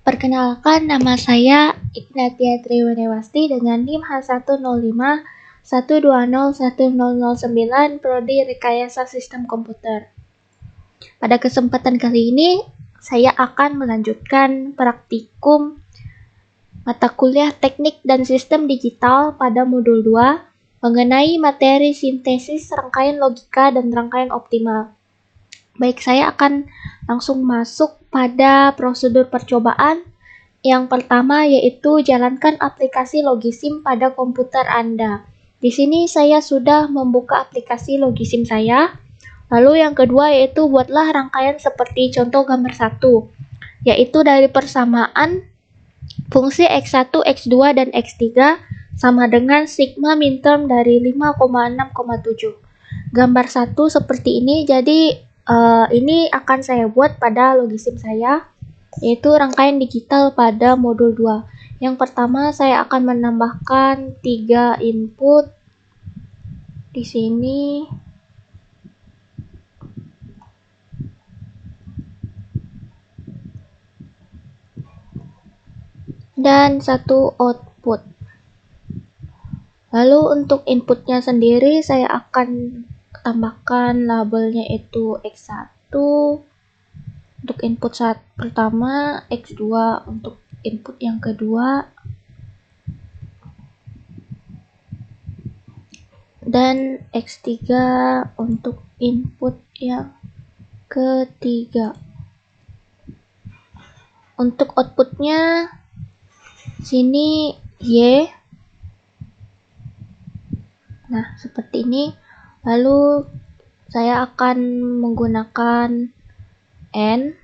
Perkenalkan, nama saya Ignatia Triwanewasti dengan NIM H10512010009 Prodi Rekayasa Sistem Komputer. Pada kesempatan kali ini, saya akan melanjutkan praktikum mata kuliah Teknik dan Sistem Digital pada modul 2 mengenai materi sintesis rangkaian logika dan rangkaian optimal. Baik, saya akan langsung masuk pada prosedur percobaan. Yang pertama yaitu jalankan aplikasi Logisim pada komputer Anda. Di sini saya sudah membuka aplikasi Logisim saya. Lalu yang kedua yaitu buatlah rangkaian seperti contoh gambar 1, yaitu dari persamaan fungsi X1, X2, dan X3 sama dengan sigma minterm dari 5,6,7. Gambar 1 seperti ini, jadi ini akan saya buat pada Logisim saya, yaitu rangkaian digital pada modul 2. Yang pertama saya akan menambahkan 3 input di sini. Dan 1 output. Lalu untuk inputnya sendiri saya akan tambahkan labelnya itu X1 untuk input pertama, X2 untuk input yang kedua, dan X3 untuk input yang ketiga. Untuk outputnya sini Y. Nah, seperti ini. Lalu saya akan menggunakan N.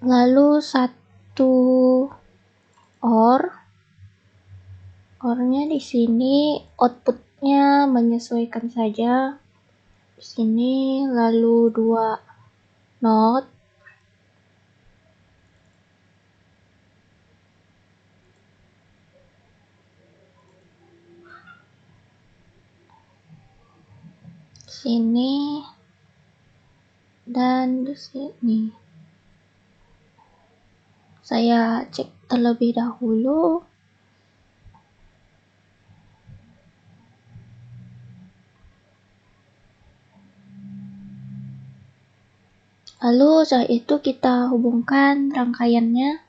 Lalu 1 OR. OR-nya di sini outputnya menyesuaikan saja. Di sini lalu 2 NOT. Sini dan di sini. Saya cek terlebih dahulu. Lalu setelah itu kita hubungkan rangkaiannya.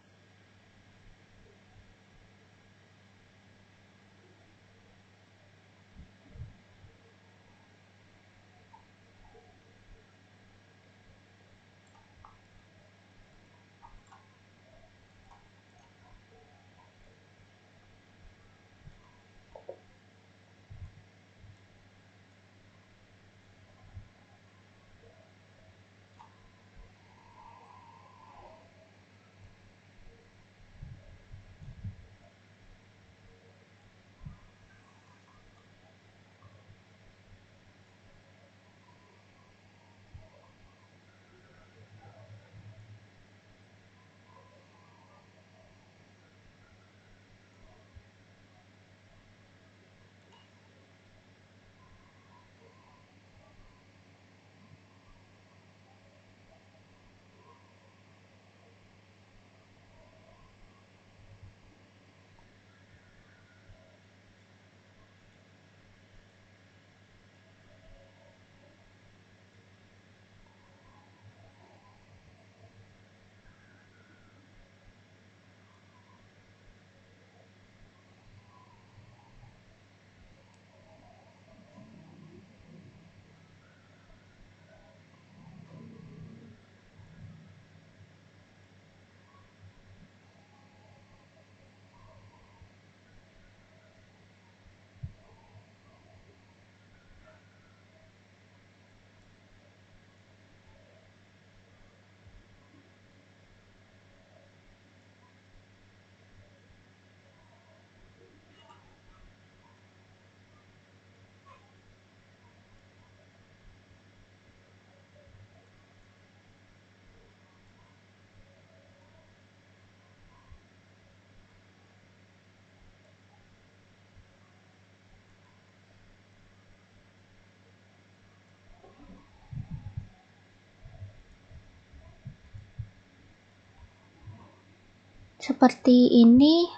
Seperti ini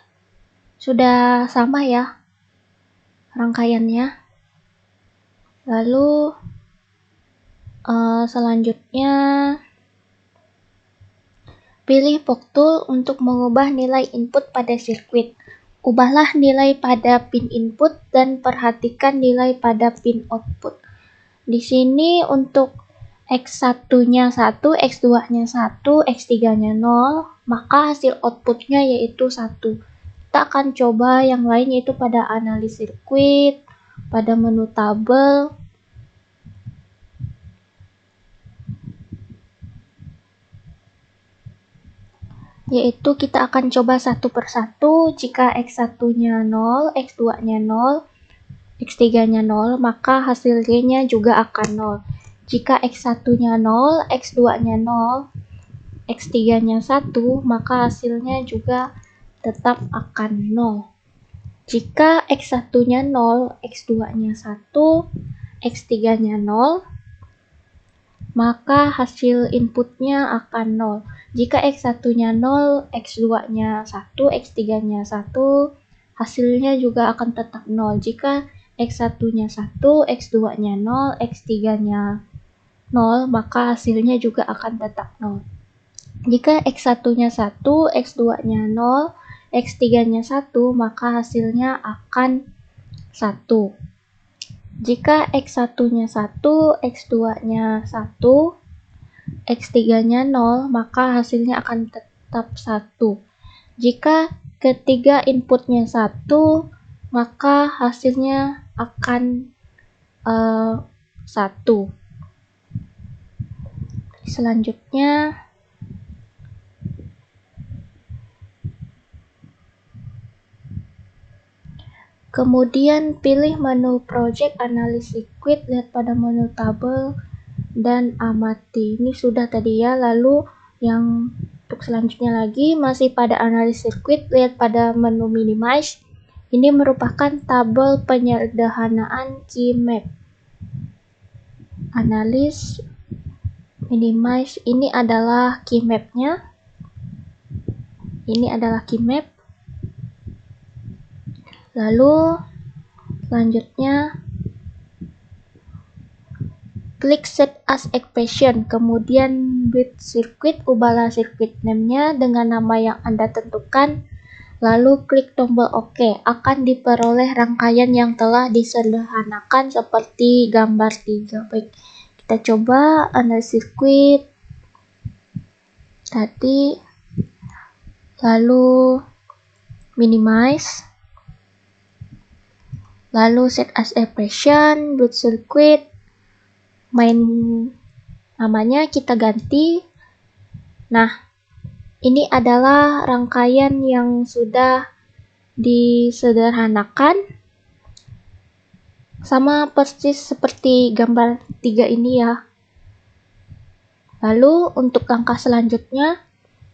sudah sama ya rangkaiannya. Lalu selanjutnya pilih Poke Tool untuk mengubah nilai input pada sirkuit. Ubahlah nilai pada pin input dan perhatikan nilai pada pin output. Di sini untuk X1-nya 1, X2-nya 1, X3-nya 0, maka hasil outputnya yaitu 1. Kita akan coba yang lain yaitu pada analis sirkuit, pada menu tabel, yaitu kita akan coba satu persatu. Jika X1-nya 0, X2-nya 0, X3-nya 0, maka hasilnya juga akan 0. Jika X1-nya 0, X2-nya 0, X3-nya 1, maka hasilnya juga tetap akan 0. Jika X1-nya 0, X2-nya 1, X3-nya 0, maka hasil inputnya akan 0. Jika X1-nya 0, X2-nya 1, X3-nya 1, hasilnya juga akan tetap 0. Jika X1-nya 1, X2-nya 0, X3-nya 0, maka hasilnya juga akan tetap 0. Jika X1-nya 1, X2-nya 0, X3-nya 1, maka hasilnya akan 1. Jika X1-nya 1, X2-nya 1, X3-nya 0, maka hasilnya akan tetap 1. Jika ketiga inputnya 1, maka hasilnya akan 1. Selanjutnya, kemudian pilih menu Project Analysis Circuit, lihat pada menu tabel, dan amati. Ini sudah tadi ya. Lalu yang untuk selanjutnya lagi masih pada Analysis Circuit, lihat pada menu Minimize. Ini merupakan tabel penyederhanaan key map. Analysis, Minimize, ini adalah key map-nya. Ini adalah key map. Lalu selanjutnya klik Set as Equation, kemudian build circuit, ubahlah circuit name-nya dengan nama yang Anda tentukan, lalu klik tombol OK. Akan diperoleh rangkaian yang telah disederhanakan seperti gambar 3. Baik, kita coba analysis circuit tadi, lalu minimize, lalu set as equation, build circuit, main namanya kita ganti. Nah, ini adalah rangkaian yang sudah disederhanakan, sama persis seperti gambar 3 ini ya. Lalu untuk langkah selanjutnya,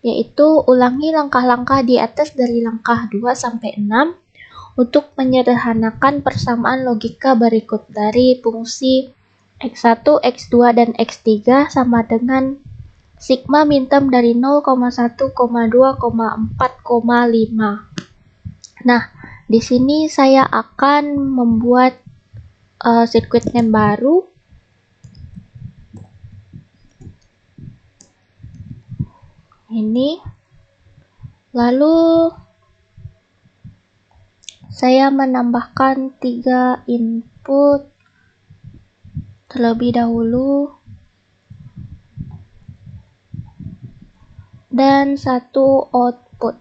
yaitu ulangi langkah-langkah di atas dari langkah 2 sampai 6 untuk menyederhanakan persamaan logika berikut dari fungsi X1, X2, dan X3 sama dengan sigma min-term dari 0,1, 2, 4,5. Nah, di sini saya akan membuat circuit name baru. Ini. Lalu saya menambahkan 3 input terlebih dahulu dan 1 output.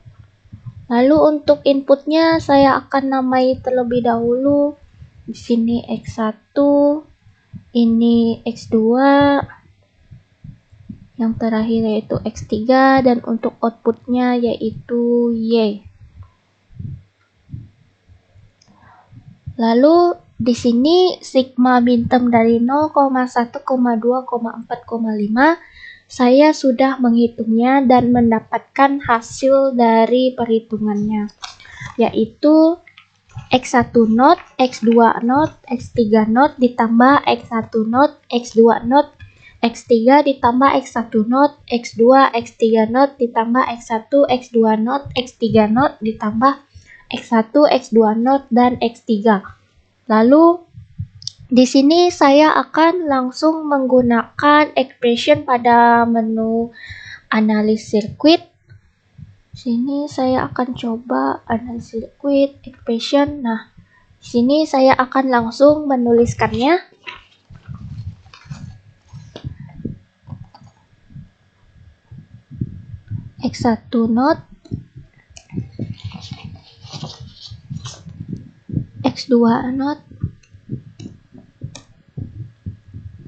Lalu untuk inputnya saya akan namai terlebih dahulu. Di sini X1, ini X2, yang terakhir yaitu X3, dan untuk outputnya yaitu Y. Lalu di sini sigma min-term dari 0,1, 2, 4,5 saya sudah menghitungnya dan mendapatkan hasil dari perhitungannya, yaitu X1 not, X2 not, X3 not ditambah X1 not, X2 not X3 ditambah X1 not, X2, X3 not ditambah X1, X2 not, X3 not ditambah X1, X2 not, dan X3. Lalu di sini saya akan langsung menggunakan expression pada menu analis sirkuit. Sini saya akan coba analis sirkuit, expression. Nah, di sini saya akan langsung menuliskannya. X1 not, X2 not,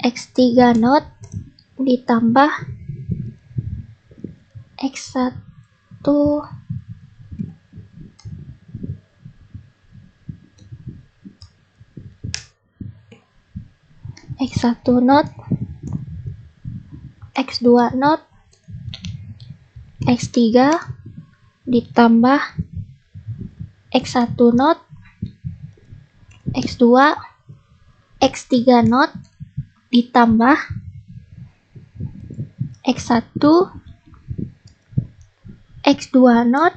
X3 not ditambah X1 X1 not, X2 not, X3 ditambah X1 not, X2, X3 not ditambah X1, X2 not,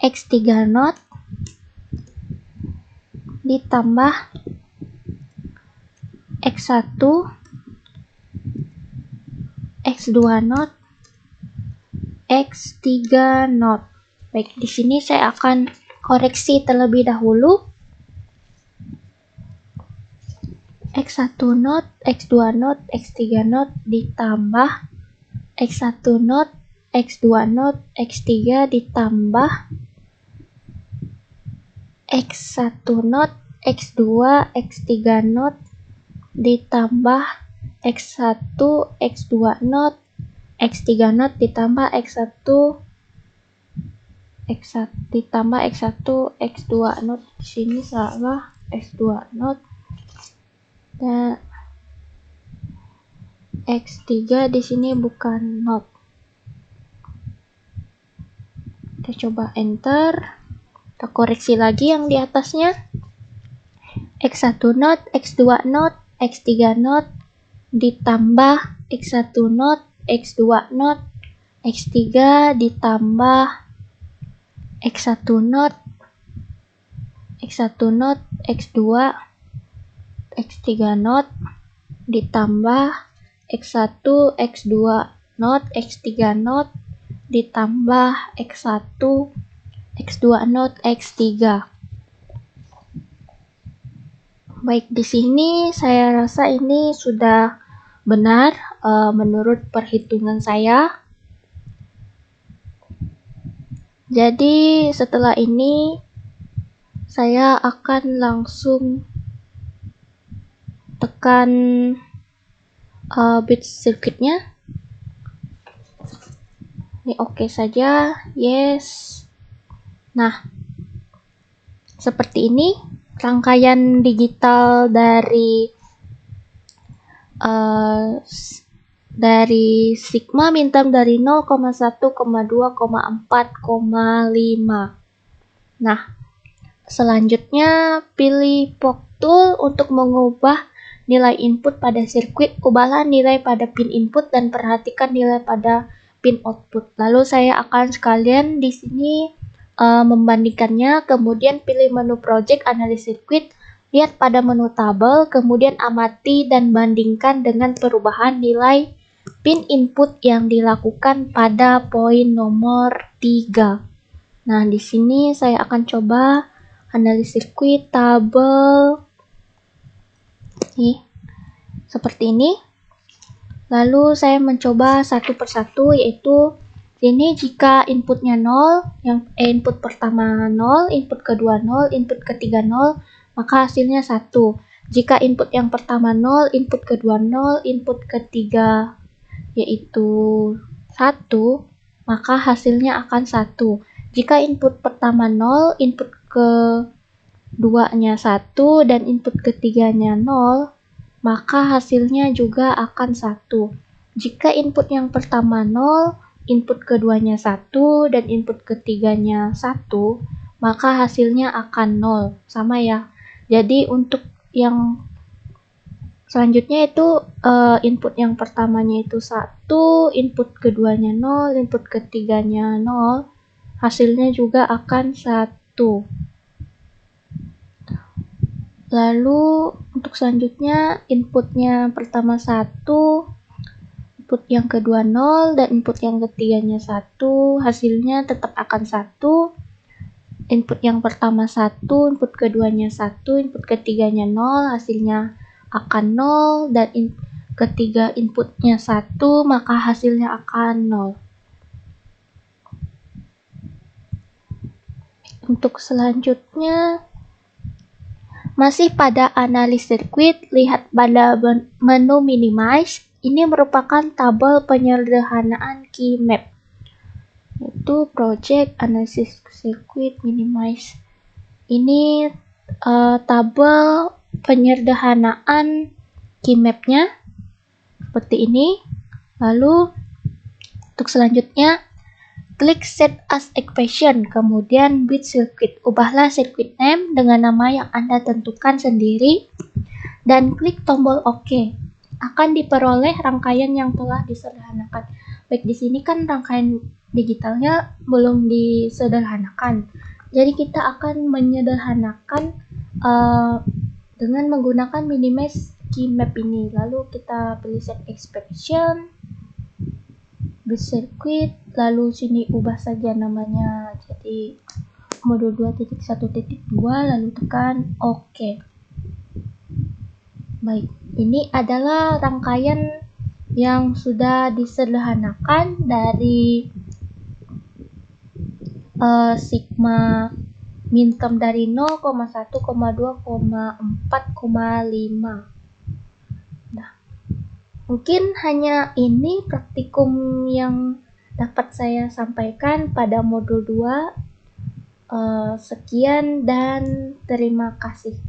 X3 not ditambah X1, X2 not, X3 not. Baik, di sini saya akan koreksi terlebih dahulu. X1 not, X2 not, X3 not ditambah X1 not, X2 not, X3 ditambah X1 not, X2, X3 not ditambah X1, X2 not, X3 not ditambah X1, ditambah X1, X2 not. Di sini salah, X2 not dan X3 di sini bukan not. Kita coba enter. Kita koreksi lagi yang di atasnya. X1 not, X2 not, X3 not ditambah X1 not, X2 not, X3 ditambah X1 not, X1 not, X2, X3 not ditambah X1, X2 not, X3 not ditambah X1, X2 not, X3. Baik, di sini saya rasa ini sudah benar menurut perhitungan saya. Jadi setelah ini saya akan langsung tekan bit circuitnya. Ini oke saja, yes. Nah, seperti ini rangkaian digital dari sigma minterm dari 0,1, 2, 4, 5. Nah, selanjutnya pilih POC tool untuk mengubah nilai input pada sirkuit. Ubahlah nilai pada pin input dan perhatikan nilai pada pin output. Lalu saya akan sekalian di sini membandingkannya. Kemudian pilih menu project analis sirkuit, lihat pada menu tabel, kemudian amati dan bandingkan dengan perubahan nilai pin input yang dilakukan pada poin nomor 3. Nah, di sini saya akan coba analis sirkuit tabel. Nih, seperti ini. Lalu saya mencoba satu persatu, yaitu ini jika inputnya 0, input pertama 0, input kedua 0, input ketiga 0, maka hasilnya 1. Jika input yang pertama 0, input kedua 0, input ketiga yaitu 1, maka hasilnya akan 1. Jika input pertama 0, input keduanya 1, dan input ketiganya 0, maka hasilnya juga akan 1. Jika input yang pertama 0, input keduanya 1, dan input ketiganya 1, maka hasilnya akan 0. Sama ya. Jadi untuk yang Selanjutnya itu input yang pertamanya itu 1, input keduanya 0, input ketiganya 0, hasilnya juga akan 1. Lalu untuk selanjutnya inputnya pertama 1, input yang kedua 0, dan input yang ketiganya 1, hasilnya tetap akan 1. Input yang pertama 1, input keduanya 1, input ketiganya 0, hasilnya akan 0, dan ketiga inputnya 1, maka hasilnya akan 0. Untuk selanjutnya, masih pada analis sirkuit, lihat pada menu minimize. Ini merupakan tabel penyederhanaan key map, yaitu project analysis circuit minimize. Ini tabel penyederhanaan key mapnya seperti ini. Lalu untuk selanjutnya, klik set as equation, kemudian build circuit. Ubahlah circuit name dengan nama yang Anda tentukan sendiri dan klik tombol OK. Akan diperoleh rangkaian yang telah disederhanakan. Baik, di sini kan rangkaian digitalnya belum disederhanakan. Jadi kita akan menyederhanakan dengan menggunakan minimize key map ini. Lalu kita pilih set expression, build circuit, lalu sini ubah saja namanya jadi modul 2.1.2, lalu tekan OK. Baik, ini adalah rangkaian yang sudah disederhanakan dari sigma min term dari 0,1, 2, 4, 5. Nah, mungkin hanya ini praktikum yang dapat saya sampaikan pada modul 2. Sekian dan terima kasih.